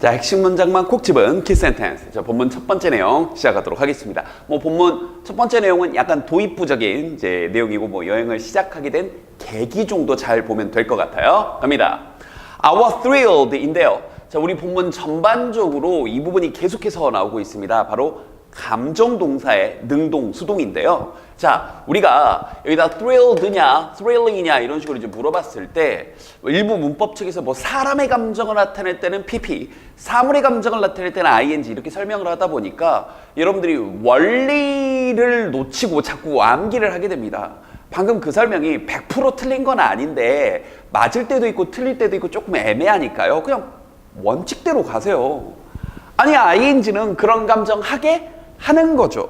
자, 핵심 문장만 콕 집은 키센텐스. 자, 본문 첫 번째 내용 시작하도록 하겠습니다. 본문 첫 번째 내용은 약간 도입부적인 이제 내용이고 여행을 시작하게 된 계기 정도 잘 보면 될 것 같아요. 갑니다. I was thrilled인데요. 자, 우리 본문 전반적으로 이 부분이 계속해서 나오고 있습니다. 바로 감정 동사의 능동, 수동인데요. 자, 우리가 여기다 thrilled냐, thrilling이냐 이런 식으로 이제 물어봤을 때 일부 문법 측에서 사람의 감정을 나타낼 때는 PP, 사물의 감정을 나타낼 때는 ING 이렇게 설명을 하다 보니까 여러분들이 원리를 놓치고 자꾸 암기를 하게 됩니다. 방금 그 설명이 100% 틀린 건 아닌데 맞을 때도 있고 틀릴 때도 있고 조금 애매하니까요. 그냥 원칙대로 가세요. 아니, ING는 그런 감정 하게 하는 거죠.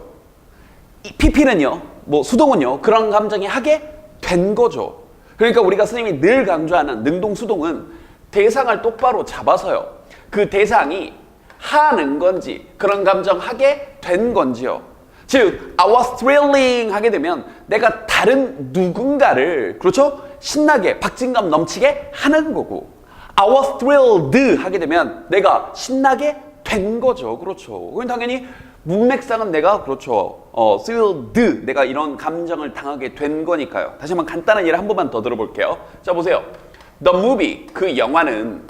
PP는요, 수동은요, 그런 감정이 하게 된 거죠. 그러니까 우리가 선생님이 늘 강조하는 능동수동은 대상을 똑바로 잡아서요. 그 대상이 하는 건지, 그런 감정 하게 된 건지요. 즉, I was thrilling 하게 되면 내가 다른 누군가를, 그렇죠? 신나게, 박진감 넘치게 하는 거고, I was thrilled 하게 되면 내가 신나게 된 거죠. 그렇죠. 그건 당연히 문맥상은 내가 그렇죠. thrilled 내가 이런 감정을 당하게 된 거니까요. 다시 한번 간단한 예를 한 번만 더 들어볼게요. 자, 보세요. The movie 그 영화는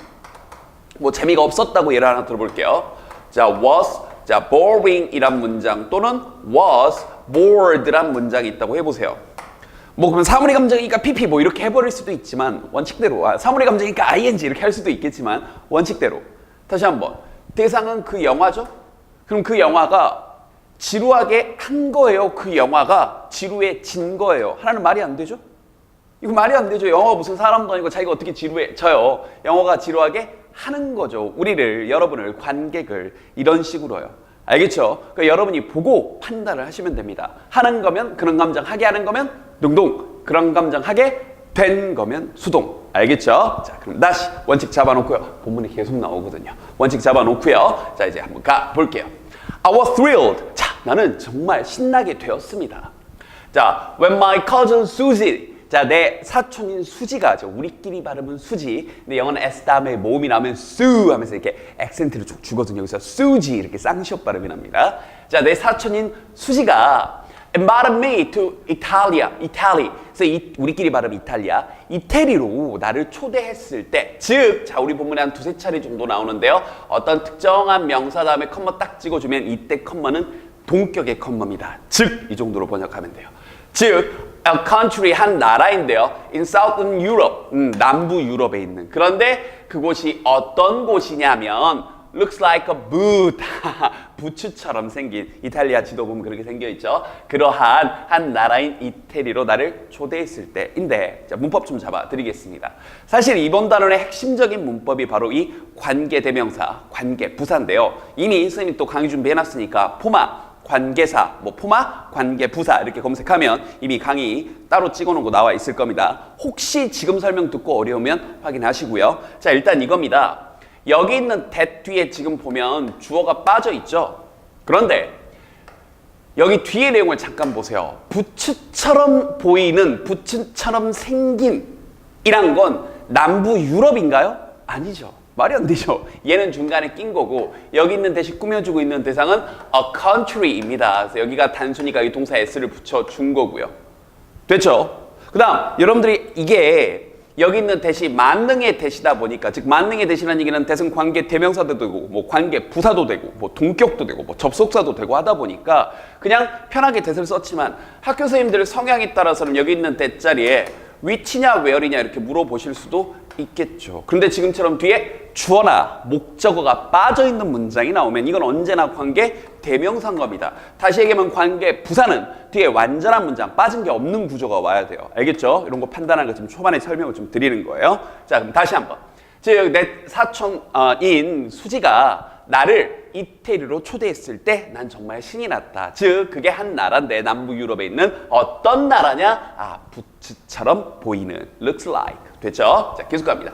재미가 없었다고 예를 하나 들어볼게요. 자, was boring 이란 문장 또는 was bored란 문장이 있다고 해보세요. 그러면 사물의 감정이니까 PP 이렇게 해버릴 수도 있지만 원칙대로 사물의 감정이니까 ING 이렇게 할 수도 있겠지만 원칙대로 다시 한번 대상은 그 영화죠? 그럼 그 영화가 지루하게 한 거예요? 그 영화가 지루해진 거예요? 하나는 말이 안 되죠? 이거 말이 안 되죠. 영화가 무슨 사람도 아니고 자기가 어떻게 지루해져요? 영화가 지루하게 하는 거죠. 우리를, 여러분을, 관객을 이런 식으로요. 알겠죠? 그러니까 여러분이 보고 판단을 하시면 됩니다. 하는 거면 그런 감정 하게 하는 거면 능동, 그런 감정 하게 된 거면 수동. 알겠죠? 자, 그럼 다시 원칙 잡아놓고요. 본문에 계속 나오거든요. 원칙 잡아놓고요. 자, 이제 한번 가볼게요. I was thrilled. 자, 나는 정말 신나게 되었습니다. 자, when my cousin Susie. 자, 내 사촌인 수지가, 우리끼리 발음은 수지. 근데 영어는 S 다음에 모음이 나오면 수 하면서 이렇게 액센트를 쭉 주거든요. 그래서 수지 이렇게 쌍시옷 발음이 납니다. 자, 내 사촌인 수지가 invited me to Italy. 그래서 우리끼리 발음 이탈리아, 이태리로 나를 초대했을 때, 즉, 자, 우리 본문에 한 두세 차례 정도 나오는데요. 어떤 특정한 명사 다음에 컴마 딱 찍어주면 이때 컴마는 동격의 컴마입니다. 즉, 이 정도로 번역하면 돼요. 즉, a country 한 나라인데요. in Southern Europe, 남부 유럽에 있는. 그런데 그곳이 어떤 곳이냐면 looks like a boot, 부츠처럼 생긴 이탈리아 지도 보면 그렇게 생겨있죠. 그러한 한 나라인 이태리로 나를 초대했을 때인데, 자, 문법 좀 잡아드리겠습니다. 사실 이번 단원의 핵심적인 문법이 바로 이 관계대명사, 관계부사인데요. 이미 선생님이 또 강의 준비해놨으니까 포마, 관계사, 포마, 관계부사 이렇게 검색하면 이미 강의 따로 찍어놓은 거 나와 있을 겁니다. 혹시 지금 설명 듣고 어려우면 확인하시고요. 자, 일단 이겁니다. 여기 있는 that 뒤에 지금 보면 주어가 빠져 있죠. 그런데 여기 뒤에 내용을 잠깐 보세요. 부츠처럼 보이는, 부츠처럼 생긴 이란 건 남부 유럽인가요? 아니죠. 말이 안 되죠. 얘는 중간에 낀 거고 여기 있는 대신 꾸며주고 있는 대상은 a country입니다. 그래서 여기가 단순히가 이 동사 s를 붙여준 거고요. 됐죠? 그 다음 여러분들이 이게 여기 있는 대시 만능의 대시다 보니까, 즉 만능의 대시라는 얘기는 대승 관계 대명사도 되고 관계 부사도 되고 동격도 되고 접속사도 되고 하다 보니까 그냥 편하게 대를 썼지만 학교 선생님들 성향에 따라서는 여기 있는 대 자리에 which냐 where이냐 이렇게 물어보실 수도 있겠죠. 그런데 지금처럼 뒤에 주어나 목적어가 빠져있는 문장이 나오면 이건 언제나 관계 대명사인 겁니다. 다시 얘기하면 관계 부사는 뒤에 완전한 문장, 빠진 게 없는 구조가 와야 돼요. 알겠죠? 이런 거 판단하는 거 지금 초반에 설명을 좀 드리는 거예요. 자, 그럼 다시 한번. 즉, 내 사촌인 수지가 나를 이태리로 초대했을 때 난 정말 신이 났다. 즉, 그게 한 나라인데 남부 유럽에 있는 어떤 나라냐? 부츠처럼 보이는, looks like. 됐죠? 자, 계속 갑니다.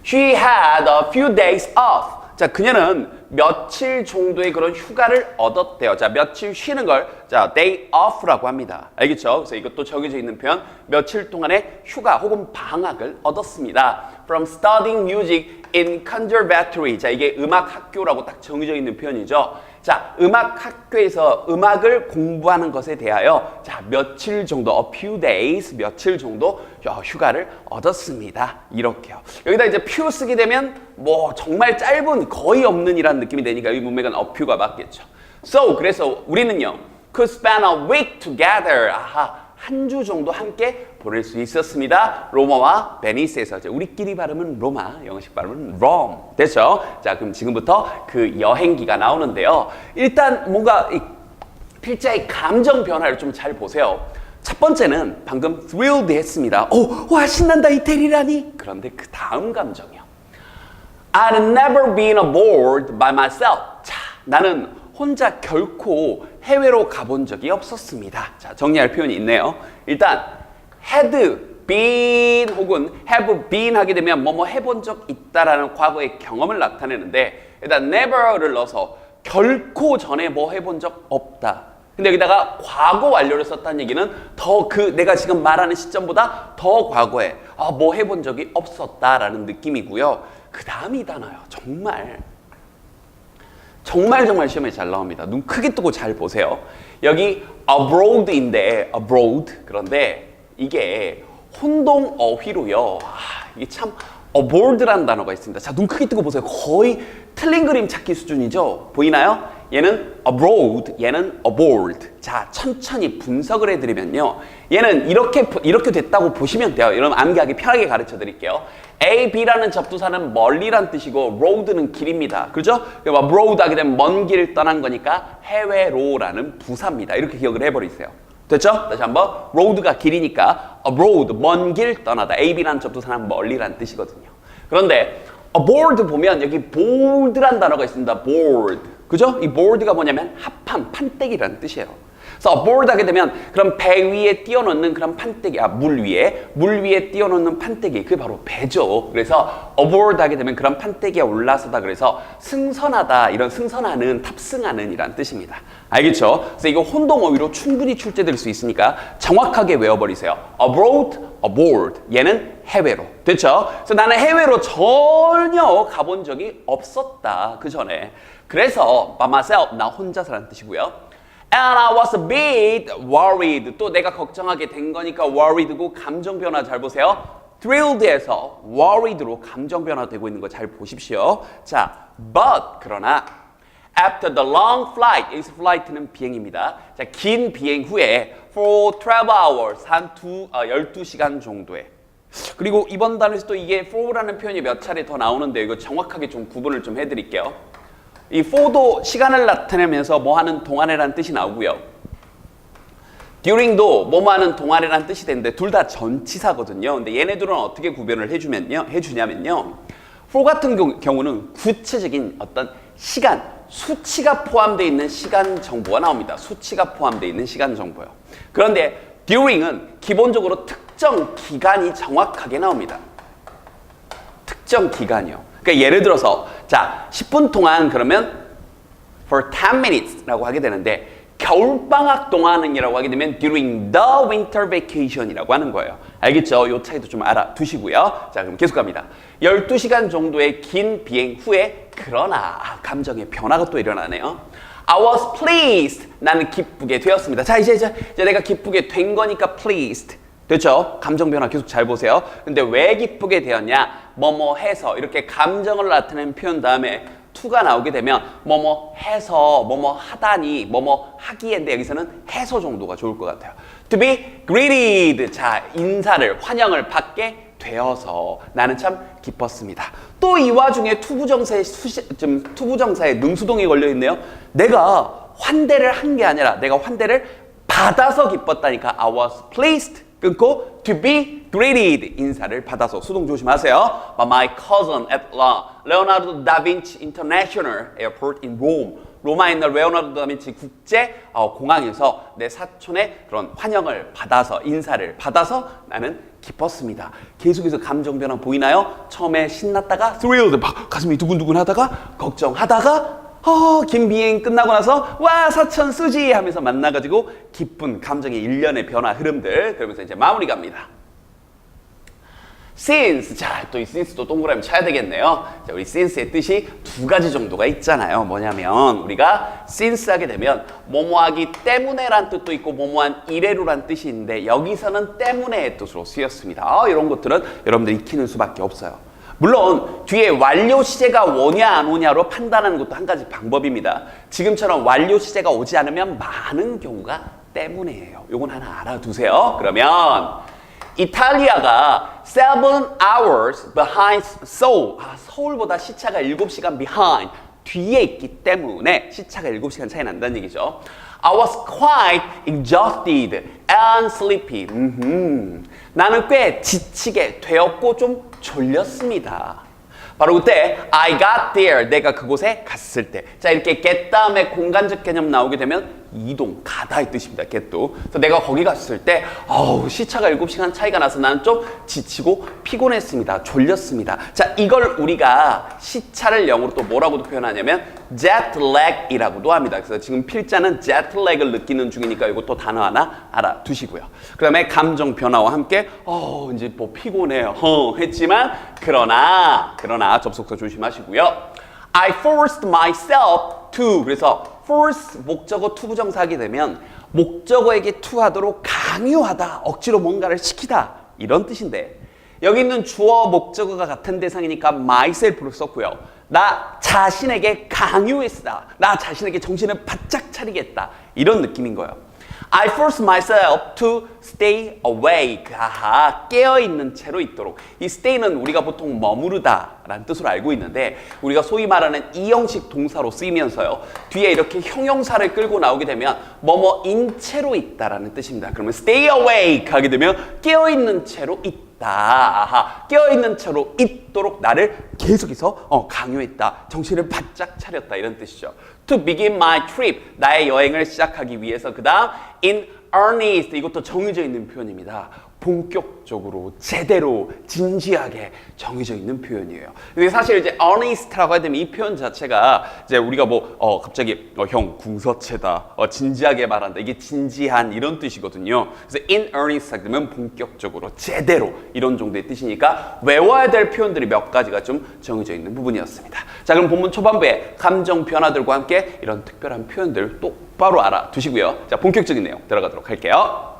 She had a few days off. 자, 그녀는 며칠 정도의 그런 휴가를 얻었대요. 자, 며칠 쉬는 걸 day off라고 합니다. 알겠죠? 그래서 이것도 정해져 있는 표현, 며칠 동안의 휴가 혹은 방학을 얻었습니다. From studying music in conservatory. 자, 이게 음악 학교라고 딱 정해져 있는 표현이죠. 자, 음악 학교에서 음악을 공부하는 것에 대하여 자, 며칠 정도, a few days, 며칠 정도 휴가를 얻었습니다. 이렇게요. 여기다 이제 few 쓰게 되면 뭐 정말 짧은, 거의 없는 이라는 느낌이 되니까 이 문맥은 a few가 맞겠죠. So, 그래서 우리는요, could spend a week together. 아하. 한 주 정도 함께 보낼 수 있었습니다. 로마와 베니스에서. 우리끼리 발음은 로마, 영어식 발음은 Rome. 됐죠? 자, 그럼 지금부터 그 여행기가 나오는데요. 일단 뭔가 이 필자의 감정 변화를 좀 잘 보세요. 첫 번째는 방금 thrilled 했습니다. 오, 와, 신난다, 이태리라니. 그런데 그 다음 감정이요. I've never been abroad by myself. 자, 나는 혼자 결코 해외로 가본 적이 없었습니다. 자, 정리할 표현이 있네요. 일단 had been 혹은 have been 하게 되면 뭐뭐 해본 적 있다라는 과거의 경험을 나타내는데 일단 never를 넣어서 결코 전에 뭐 해본 적 없다. 근데 여기다가 과거 완료를 썼다는 얘기는 더 내가 지금 말하는 시점보다 더 과거에 뭐 해본 적이 없었다라는 느낌이고요. 그 다음이 단어요. 정말 시험에 잘 나옵니다. 눈 크게 뜨고 잘 보세요. 여기 abroad인데 abroad 그런데 이게 혼동 어휘로요. 이게 참 aboard라는 단어가 있습니다. 자, 눈 크게 뜨고 보세요. 거의 틀린 그림 찾기 수준이죠. 보이나요? 얘는 abroad, 얘는 aboard. 자, 천천히 분석을 해드리면요. 얘는 이렇게 됐다고 보시면 돼요. 여러분 암기하기 편하게 가르쳐 드릴게요. A, B라는 접두사는 멀리란 뜻이고 road는 길입니다. 그렇죠? abroad 하게 되면 먼 길 떠난 거니까 해외로라는 부사입니다. 이렇게 기억을 해버리세요. 됐죠? 다시 한번 road가 길이니까 abroad, 먼 길 떠나다. A, B라는 접두사는 멀리란 뜻이거든요. 그런데 aboard 보면 여기 board란 단어가 있습니다. board. 그죠? 이 board가 뭐냐면 합판, 판때기라는 뜻이에요. 그래서 aboard 하게 되면 그럼 배 위에 띄워놓는 그런 판때기, 물 위에 띄워놓는 판때기, 그게 바로 배죠. 그래서 aboard 하게 되면 그런 판때기에 올라서다 그래서 승선하다, 이런 승선하는, 탑승하는 이란 뜻입니다. 알겠죠? 그래서 이거 혼동어휘로 충분히 출제될 수 있으니까 정확하게 외워버리세요. abroad, aboard. 얘는 해외로. 됐죠? 그래서 나는 해외로 전혀 가본 적이 없었다. 그 전에. 그래서 by myself, 나 혼자서라는 뜻이고요. And I was a bit worried. 또 내가 걱정하게 된 거니까 worried고 감정 변화 잘 보세요. thrilled에서 worried로 감정 변화되고 있는 거 잘 보십시오. 자, but 그러나 after the long flight, 여기서 flight는 비행입니다. 자, 긴 비행 후에 for 12 hours, 한 12시간 정도에. 그리고 이번 단어에서 또 이게 for라는 표현이 몇 차례 더 나오는데 이거 정확하게 좀 구분을 좀 해드릴게요. 이 for도 시간을 나타내면서 뭐 하는 동안이라는 뜻이 나오고요. during도 뭐뭐 하는 동안이라는 뜻이 되는데 둘 다 전치사거든요. 근데 얘네들은 어떻게 구별을 해주냐면요. for 같은 경우는 구체적인 어떤 시간, 수치가 포함되어 있는 시간 정보가 나옵니다. 수치가 포함되어 있는 시간 정보요. 그런데 during은 기본적으로 특정 기간이 정확하게 나옵니다. 특정 기간이요. 그러니까 예를 들어서 자 10분 동안 그러면 for 10 minutes라고 하게 되는데 겨울방학 동안이라고 하게 되면 during the winter vacation이라고 하는 거예요. 알겠죠? 이 차이도 좀 알아두시고요. 자, 그럼 계속 갑니다. 12시간 정도의 긴 비행 후에 그러나 감정의 변화가 또 일어나네요. I was pleased. 나는 기쁘게 되었습니다. 자, 이제 내가 기쁘게 된 거니까 pleased. 됐죠? 감정 변화 계속 잘 보세요. 근데 왜 기쁘게 되었냐? 뭐뭐 해서 이렇게 감정을 나타내는 표현 다음에 to가 나오게 되면 뭐뭐 해서 뭐뭐 하다니 뭐뭐 하기에인데 여기서는 해서 정도가 좋을 것 같아요. To be greeted. 자, 인사를 환영을 받게 되어서 나는 참 기뻤습니다. 또 이 와중에 투부정사의 능수동이 걸려 있네요. 내가 환대를 한 게 아니라 내가 환대를 받아서 기뻤다니까. I was pleased. 끊고 to be greeted. 인사를 받아서. 수동 조심하세요. By my cousin at Leonardo da Vinci International Airport in Rome. 로마에 있는 레오나르도 다빈치 국제 공항에서 내 사촌의 그런 환영을 받아서, 인사를 받아서 나는 기뻤습니다. 계속해서 감정 변화 보이나요? 처음에 신났다가 thrilled, 막 가슴이 두근두근 하다가 걱정하다가 긴 비행 끝나고 나서 와 사천 쓰지 하면서 만나가지고 기쁜 감정의 일련의 변화 흐름들. 그러면서 이제 마무리 갑니다. since. 자, 또 이 since도 동그라미 쳐야 되겠네요. 자, 우리 since의 뜻이 두 가지 정도가 있잖아요. 뭐냐면 우리가 since 하게 되면 뭐뭐하기 때문에란 뜻도 있고 뭐뭐한 이래로란 뜻이 있는데 여기서는 때문에의 뜻으로 쓰였습니다. 이런 것들은 여러분들이 익히는 수밖에 없어요. 물론 뒤에 완료 시제가 오냐 안 오냐로 판단하는 것도 한 가지 방법입니다. 지금처럼 완료 시제가 오지 않으면 많은 경우가 때문에예요. 요건 하나 알아두세요. 그러면 이탈리아가 7 hours behind Seoul. 서울보다 시차가 7시간 behind. 뒤에 있기 때문에 시차가 7시간 차이 난다는 얘기죠. I was quite exhausted and sleepy. 나는 꽤 지치게 되었고 좀 졸렸습니다. 바로 그때 I got there. 내가 그곳에 갔을 때. 자, 이렇게 get 다음에 공간적 개념 나오게 되면 이동, 가다의 뜻입니다. get도. 그래서 내가 거기 갔을 때 시차가 7시간 차이가 나서 나는 좀 지치고 피곤했습니다. 졸렸습니다. 자, 이걸 우리가 시차를 영어로 또 뭐라고도 표현하냐면 jet lag이라고도 합니다. 그래서 지금 필자는 jet lag을 느끼는 중이니까 이것도 단어 하나 알아두시고요. 그 다음에 감정 변화와 함께 이제 뭐 피곤해요. 했지만 그러나 접속사 조심하시고요. I forced myself to. 그래서 force 목적어 to 부정사 하게 되면 목적어에게 to 하도록 강요하다, 억지로 뭔가를 시키다 이런 뜻인데 여기 있는 주어 목적어가 같은 대상이니까 myself를 썼고요. 나 자신에게 강요했다. 나 자신에게 정신을 바짝 차리겠다. 이런 느낌인 거예요. I forced myself to stay awake. 깨어있는 채로 있도록. 이 stay는 우리가 보통 머무르다 라는 뜻으로 알고 있는데 우리가 소위 말하는 이형식 동사로 쓰이면서요. 뒤에 이렇게 형용사를 끌고 나오게 되면 뭐뭐인 채로 있다라는 뜻입니다. 그러면 stay awake 하게 되면 깨어있는 채로 있다. 깨어있는 채로 있도록 나를 계속해서 강요했다. 정신을 바짝 차렸다. 이런 뜻이죠. To begin my trip. 나의 여행을 시작하기 위해서. 그 다음 in earnest. 이것도 정해져 있는 표현입니다. 본격적으로, 제대로, 진지하게 정해져 있는 표현이에요. 근데 사실 이제 earnest라고 하게 되면 이 표현 자체가 이제 우리가 갑자기 형 궁서체다, 진지하게 말한다. 이게 진지한 이런 뜻이거든요. 그래서 in earnest 하게 되면 본격적으로, 제대로 이런 정도의 뜻이니까 외워야 될 표현들이 몇 가지가 좀 정해져 있는 부분이었습니다. 자, 그럼 본문 초반부에 감정 변화들과 함께 이런 특별한 표현들 똑바로 알아두시고요. 자, 본격적인 내용 들어가도록 할게요.